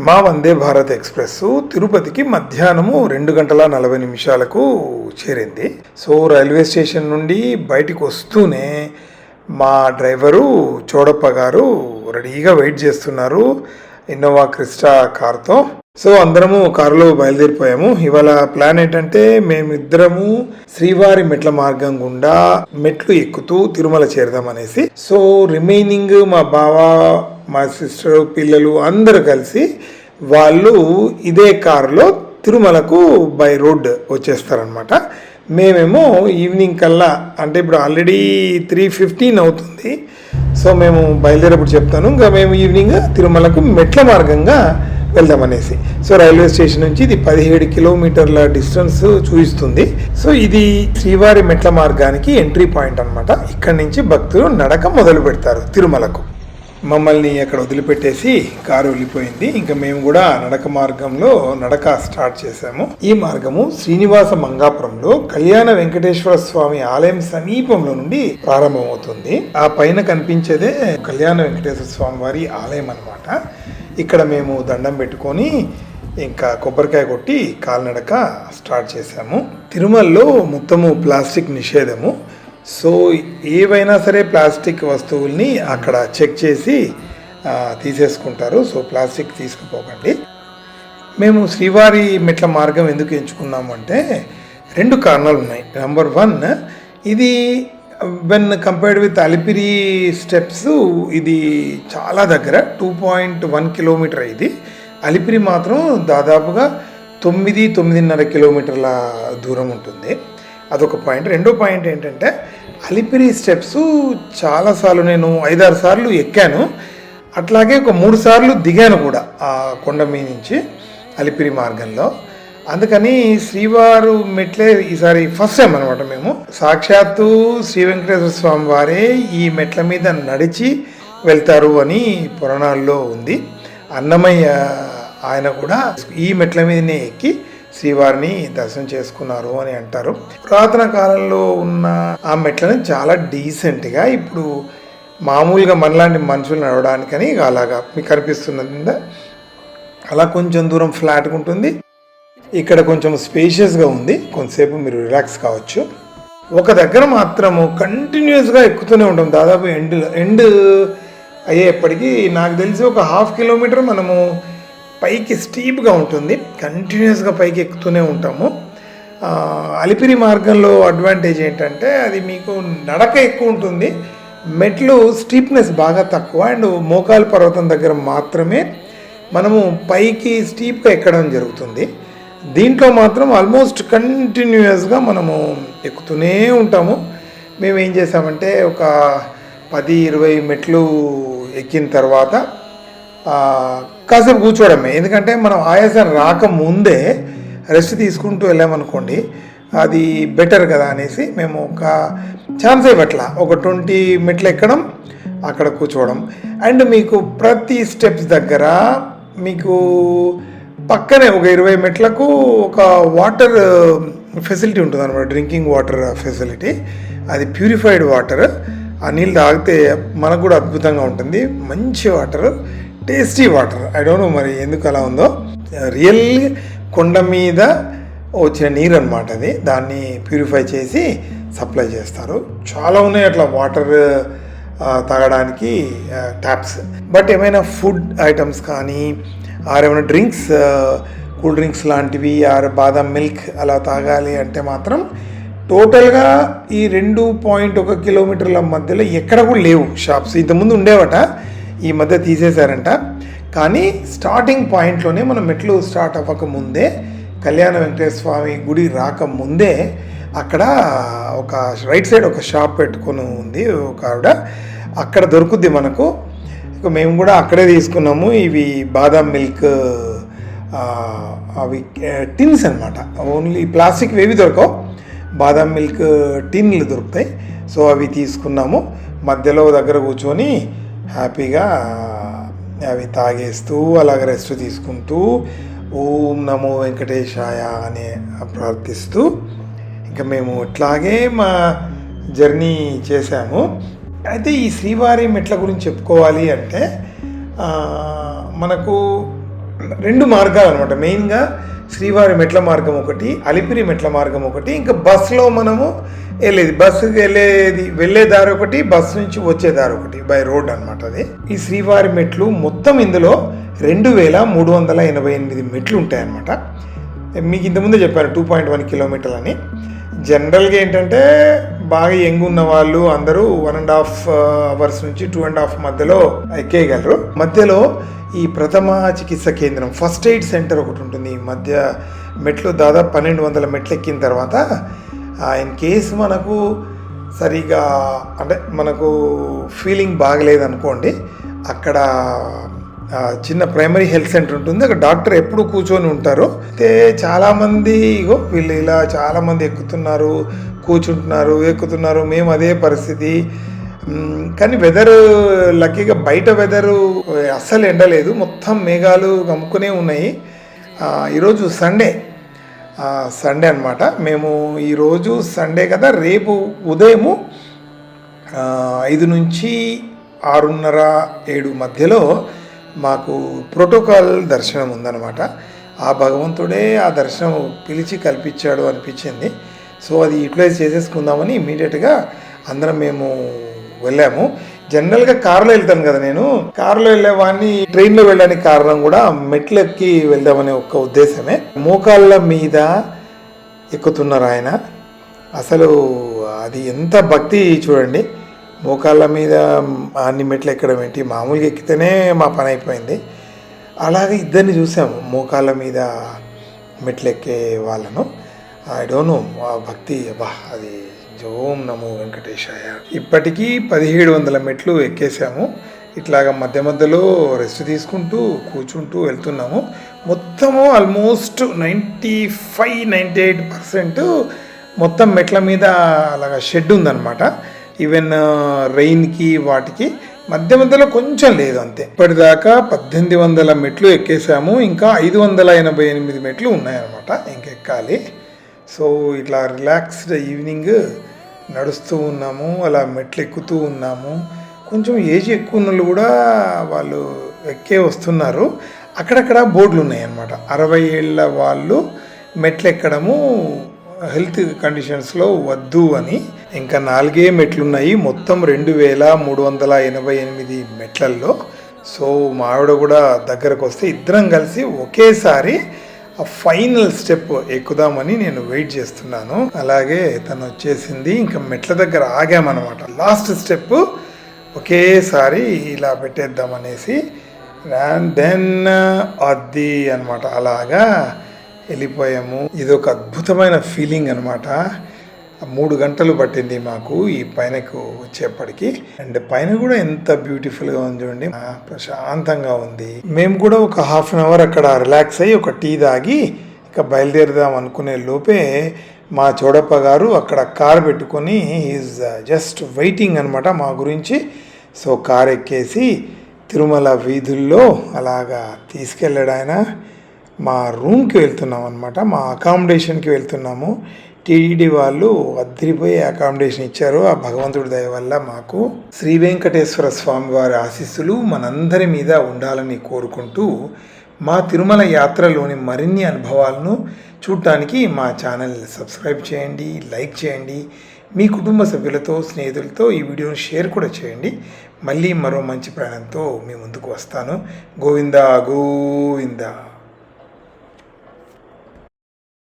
మా వందే భారత్ ఎక్స్ప్రెస్ తిరుపతికి మధ్యాహ్నము 2 గంటల 40 నిమిషాలకు చేరింది. సో రైల్వే స్టేషన్ నుండి బయటికి వస్తూనే మా డ్రైవరు చోడప్ప గారు రెడీగా వెయిట్ చేస్తున్నారు ఇన్నోవా క్రిస్టా కార్తో. సో అందరము కారులో బయలుదేరిపోయాము. ఇవాళ ప్లాన్ ఏంటంటే మేమిద్దరము శ్రీవారి మెట్ల మార్గం గుండా మెట్లు ఎక్కుతూ తిరుమల చేరదామనేసి. సో రిమైనింగ్ మా బావ, మా సిస్టర్, పిల్లలు అందరూ కలిసి వాళ్ళు ఇదే కారులో తిరుమలకు బై రోడ్ వచ్చేస్తారనమాట. మేమేమో ఈవినింగ్ కల్లా, అంటే ఇప్పుడు ఆల్రెడీ 3:15 అవుతుంది. సో మేము బయలుదేరేప్పుడు చెప్తాను, ఇంకా మేము ఈవినింగ్ తిరుమలకు మెట్ల మార్గంగా వెళ్దామనేసి. సో రైల్వే స్టేషన్ నుంచి ఇది 17 కిలోమీటర్ల డిస్టెన్స్ చూపిస్తుంది. సో ఇది శ్రీవారి మెట్ల మార్గానికి ఎంట్రీ పాయింట్ అనమాట. ఇక్కడి నుంచి భక్తులు నడక మొదలు పెడతారు తిరుమలకు. మమ్మల్ని అక్కడ వదిలిపెట్టేసి కారు వెళ్ళిపోయింది. ఇంకా మేము కూడా నడక మార్గంలో నడక స్టార్ట్ చేశాము. ఈ మార్గము శ్రీనివాస మంగాపురంలో కళ్యాణ వెంకటేశ్వర స్వామి ఆలయం సమీపంలో నుండి ప్రారంభమవుతుంది. ఆ పైన కనిపించేదే కళ్యాణ వెంకటేశ్వర స్వామి వారి ఆలయం అన్నమాట. ఇక్కడ మేము దండం పెట్టుకొని ఇంకా కొబ్బరికాయ కొట్టి కాలినడక స్టార్ట్ చేశాము. తిరుమలలో మొత్తము ప్లాస్టిక్ నిషేధము. సో ఏవైనా సరే ప్లాస్టిక్ వస్తువుల్ని అక్కడ చెక్ చేసి తీసేసుకుంటారు. So plastic తీసుకుపోకండి. మేము శ్రీవారి మెట్ల మార్గం ఎందుకు ఎంచుకున్నాము అంటే 2 కారణాలు ఉన్నాయి. నెంబర్ 1, ఇది when compared with Alipiri steps ఇది చాలా దగ్గర, 2.1 కిలోమీటర్. ఇది అలిపిరి మాత్రం దాదాపుగా 9-9.5 కిలోమీటర్ల దూరం ఉంటుంది. అదొక పాయింట్. రెండో పాయింట్ ఏంటంటే అలిపిరి స్టెప్స్ చాలాసార్లు నేను 5-6 సార్లు ఎక్కాను. అట్లాగే ఒక 3 సార్లు దిగాను కూడా ఆ కొండ మీద నుంచి అలిపిరి మార్గంలో. అందుకని శ్రీవారు మెట్లే ఈసారి ఫస్ట్ టైం అనమాట. మేము సాక్షాత్తు శ్రీ వెంకటేశ్వర స్వామి వారే ఈ మెట్ల మీద నడిచి వెళ్తారు అని పురాణాల్లో ఉంది. అన్నమయ్య ఆయన కూడా ఈ మెట్ల మీదనే ఎక్కి శ్రీవారిని దర్శనం చేసుకున్నారు అని అంటారు. పురాతన కాలంలో ఉన్న ఆ మెట్లను చాలా డీసెంట్గా ఇప్పుడు మామూలుగా మనలాంటి మనుషులు నడవడానికని అలాగా మీకు కనిపిస్తున్నది. అలా కొంచెం దూరం ఫ్లాట్గా ఉంటుంది. ఇక్కడ కొంచెం స్పేషియస్గా ఉంది. కొంతసేపు మీరు రిలాక్స్ కావచ్చు. ఒక దగ్గర మాత్రము కంటిన్యూస్గా ఎక్కుతూనే ఉంటాం. దాదాపు ఎండ్ అయ్యేప్పటికీ నాకు తెలిసి ఒక 1/2 కిలోమీటర్ మనము పైకి స్టీప్గా ఉంటుంది. కంటిన్యూస్గా పైకి ఎక్కుతూనే ఉంటాము. అలిపిరి మార్గంలో అడ్వాంటేజ్ ఏంటంటే అది మీకు నడక ఎక్కువ ఉంటుంది, మెట్లు స్టీప్నెస్ బాగా తక్కువ. అండ్ మోకాలు పర్వతం దగ్గర మాత్రమే మనము పైకి స్టీప్గా ఎక్కడం జరుగుతుంది. దీంట్లో మాత్రం ఆల్మోస్ట్ కంటిన్యూస్గా మనము ఎక్కుతూనే ఉంటాము. మేము ఏం చేసామంటే ఒక 10-20 మెట్లు ఎక్కిన తర్వాత కాసేపు కూర్చోవడమే. ఎందుకంటే మనం ఆయాసం రాకముందే రెస్ట్ తీసుకుంటూ వెళ్ళామనుకోండి అది బెటర్ కదా అనేసి మేము ఒక ఛాన్స్ ఇవ్వట్లా. ఒక 20 మెట్లు ఎక్కడం, అక్కడ కూర్చోవడం. అండ్ మీకు ప్రతి స్టెప్స్ దగ్గర మీకు పక్కనే ఒక 20 మెట్లకు ఒక వాటర్ ఫెసిలిటీ ఉంటుంది అనమాట. Drinking water facility. అది ప్యూరిఫైడ్ వాటర్. ఆ నీళ్ళు తాగితే మనకు కూడా అద్భుతంగా ఉంటుంది. మంచి water, tasty water. I don't know మరి ఎందుకు అలా ఉందో. రియల్ కొండ మీద వచ్చిన నీరు అనమాట అది. దాన్ని ప్యూరిఫై చేసి సప్లై చేస్తారు. చాలా ఉన్నాయి అట్లా వాటర్ తాగడానికి ట్యాప్స్. బట్ ఏమైనా ఫుడ్ ఐటమ్స్ కానీ ఏమైనా డ్రింక్స్, కూల్ డ్రింక్స్ లాంటివి బాదం మిల్క్ అలా తాగాలి అంటే మాత్రం టోటల్గా ఈ 2.1 కిలోమీటర్ల మధ్యలో ఎక్కడ కూడా లేవు షాప్స్. ఇంతకుముందు ఉండేవట, ఈ మధ్య తీసేశారంట. కానీ స్టార్టింగ్ పాయింట్లోనే మనం మెట్లు స్టార్ట్ అవ్వకముందే, కళ్యాణ వెంకటేశ్వర స్వామి గుడి రాకముందే అక్కడ ఒక రైట్ సైడ్ ఒక షాప్ పెట్టుకొని ఉంది ఒక ఆవిడ. అక్కడ దొరుకుద్ది మనకు. ఇక మేము కూడా అక్కడే తీసుకున్నాము. ఇవి బాదాం మిల్క్, అవి టిన్స్ అనమాట. ఓన్లీ ప్లాస్టిక్ ఏవి దొరకవు, బాదాం మిల్క్ టిన్లు దొరుకుతాయి. సో అవి తీసుకున్నాము. మధ్యలో దగ్గర కూర్చొని హ్యాపీగా అవి తాగేస్తూ అలాగే రెస్ట్ తీసుకుంటూ ఓం నమో వెంకటేశాయ అని ప్రార్థిస్తూ ఇంకా మేము ఇట్లాగే మా జర్నీ చేశాము. అయితే ఈ శ్రీవారి మెట్ల గురించి చెప్పుకోవాలి అంటే మనకు 2 మార్గాలు అనమాట. మెయిన్గా శ్రీవారి మెట్ల మార్గం ఒకటి, అలిపిరి మెట్ల మార్గం ఒకటి, ఇంకా బస్సులో మనము బస్సుకి వెళ్ళే దారి ఒకటి, బస్సు నుంచి వచ్చే దారి ఒకటి, బై రోడ్ అనమాట అది. ఈ శ్రీవారి మెట్లు మొత్తం ఇందులో 2388 మెట్లు ఉంటాయన్నమాట. మీకు ఇంతకుముందే చెప్పాను 2.1 కిలోమీటర్లు అని. జనరల్గా ఏంటంటే బాగా యంగ్ ఉన్న వాళ్ళు అందరూ 1.5 అవర్స్ నుంచి 2.5 మధ్యలో ఎక్కేయగలరు. మధ్యలో ఈ ప్రథమ చికిత్స కేంద్రం, ఫస్ట్ ఎయిడ్ సెంటర్ ఒకటి ఉంటుంది. ఈ మధ్య మెట్లు దాదాపు 1200 మెట్లు ఎక్కిన తర్వాత ఇన్ కేసు మనకు సరిగా అంటే మనకు ఫీలింగ్ బాగలేదనుకోండి, అక్కడ చిన్న ప్రైమరీ హెల్త్ సెంటర్ ఉంటుంది. అక్కడ డాక్టర్ ఎప్పుడు కూర్చొని ఉంటారు. అయితే చాలామంది వీళ్ళు ఇలా చాలామంది ఎక్కుతున్నారు, కూర్చుంటున్నారు, ఎక్కుతున్నారు. మేము అదే పరిస్థితి. కానీ వెదరు లక్కీగా బయట వెదరు అస్సలు ఎండలేదు, మొత్తం మేఘాలు కమ్ముకునే ఉన్నాయి. ఈరోజు సండే అనమాట. మేము ఈరోజు సండే కదా, రేపు ఉదయము 5 నుంచి 6:30-7 మధ్యలో మాకు ప్రోటోకాల్ దర్శనం ఉందన్నమాట. ఆ భగవంతుడే ఆ దర్శనం పిలిచి కల్పించాడు అనిపించింది. సో అది యూటిలైజ్ చేసేసుకుందామని ఇమీడియట్గా అందరం మేము వెళ్ళాము. జనరల్గా కారులో వెళ్తాను కదా, నేను కారులో వెళ్ళేవాడిని. ట్రైన్లో వెళ్ళడానికి కారణం కూడా మెట్లు ఎక్కి వెళ్దామనే ఒక ఉద్దేశమే. మోకాళ్ళ మీద ఎక్కుతున్నారు ఆయన. అసలు అది ఎంత భక్తి చూడండి. మోకాళ్ళ మీద అన్ని మెట్లు ఎక్కడం ఏంటి, మామూలుగా ఎక్కితేనే మా పని అయిపోయింది. అలాగే ఇద్దరిని చూసాము మోకాళ్ళ మీద మెట్లు ఎక్కే వాళ్ళను. ఐ డోంట్ నో ఆ భక్తి, అది ఓం నమో వెంకటేశాయ. ఇప్పటికీ 1700 మెట్లు ఎక్కేసాము. ఇట్లాగా మధ్య మధ్యలో రెస్ట్ తీసుకుంటూ కూర్చుంటూ వెళ్తున్నాము. మొత్తము ఆల్మోస్ట్ 95-98% మొత్తం మెట్ల మీద అలాగా షెడ్ ఉందన్నమాట. ఈవెన్ రెయిన్కి వాటికి మధ్య మధ్యలో కొంచెం లేదు అంతే. ఇప్పటిదాకా 1800 మెట్లు ఎక్కేసాము. ఇంకా 588 మెట్లు ఉన్నాయన్నమాట ఇంకెక్కాలి. సో ఇట్లా రిలాక్స్డ్ ఈవినింగ్ నడుస్తూ ఉన్నాము, అలా మెట్లు ఎక్కుతూ ఉన్నాము. కొంచెం ఏజ్ ఎక్కువ ఉన్న వాళ్ళు కూడా వాళ్ళు ఎక్కే వస్తున్నారు. అక్కడక్కడ బోర్డులు ఉన్నాయి అన్నమాట. 60 ఏళ్ళ వాళ్ళు మెట్లు ఎక్కడము హెల్త్ కండిషన్స్లో వద్దు అని. ఇంకా 4 మెట్లున్నాయి మొత్తం 2388 మెట్లల్లో. సో మా ఆవిడ కూడా దగ్గరకు వస్తే ఇద్దరం కలిసి ఒకేసారి ఆ ఫైనల్ స్టెప్ ఎక్కుదామని నేను వెయిట్ చేస్తున్నాను. అలాగే తను వచ్చేసింది. ఇంకా మెట్ల దగ్గర ఆగామన్నమాట. లాస్ట్ స్టెప్ ఒకేసారి ఇలా పెట్టేద్దామనేసి, అండ్ దెన్ అది అనమాట. అలాగా వెళ్ళిపోయాము. ఇది ఒక అద్భుతమైన ఫీలింగ్ అనమాట. 3 గంటలు పట్టింది మాకు ఈ పైనకు వచ్చేప్పటికి. అండ్ పైన కూడా ఎంత బ్యూటిఫుల్గా ఉంది చూడండి, ప్రశాంతంగా ఉంది. మేము కూడా ఒక ½ అన్ అవర్ అక్కడ రిలాక్స్ అయ్యి ఒక టీ తాగి ఇక బయలుదేరదాం అనుకునే లోపే మా చోడప్ప గారు అక్కడ కార్ పెట్టుకొని ఈజ్ జస్ట్ వెయిటింగ్ అనమాట మా గురించి. సో కార్ ఎక్కేసి తిరుమల వీధుల్లో అలాగా తీసుకెళ్ళాడు. మా రూమ్కి వెళ్తున్నాం అనమాట, మా అకామిడేషన్కి వెళ్తున్నాము. టీటీడీ వాళ్ళు అద్దరిపోయి అకామిడేషన్ ఇచ్చారు. ఆ భగవంతుడి దయ వల్ల మాకు. శ్రీ వెంకటేశ్వర స్వామి వారి ఆశీస్సులు మనందరి మీద ఉండాలని కోరుకుంటూ, మా తిరుమల యాత్రలోని మరిన్ని అనుభవాలను చూడటానికి మా ఛానల్ సబ్స్క్రైబ్ చేయండి, లైక్ చేయండి. మీ కుటుంబ సభ్యులతో, స్నేహితులతో ఈ వీడియోని షేర్ కూడా చేయండి. మళ్ళీ మరో మంచి ప్రయాణంతో మీ ముందుకు వస్తాను. గోవిందా గోవిందా.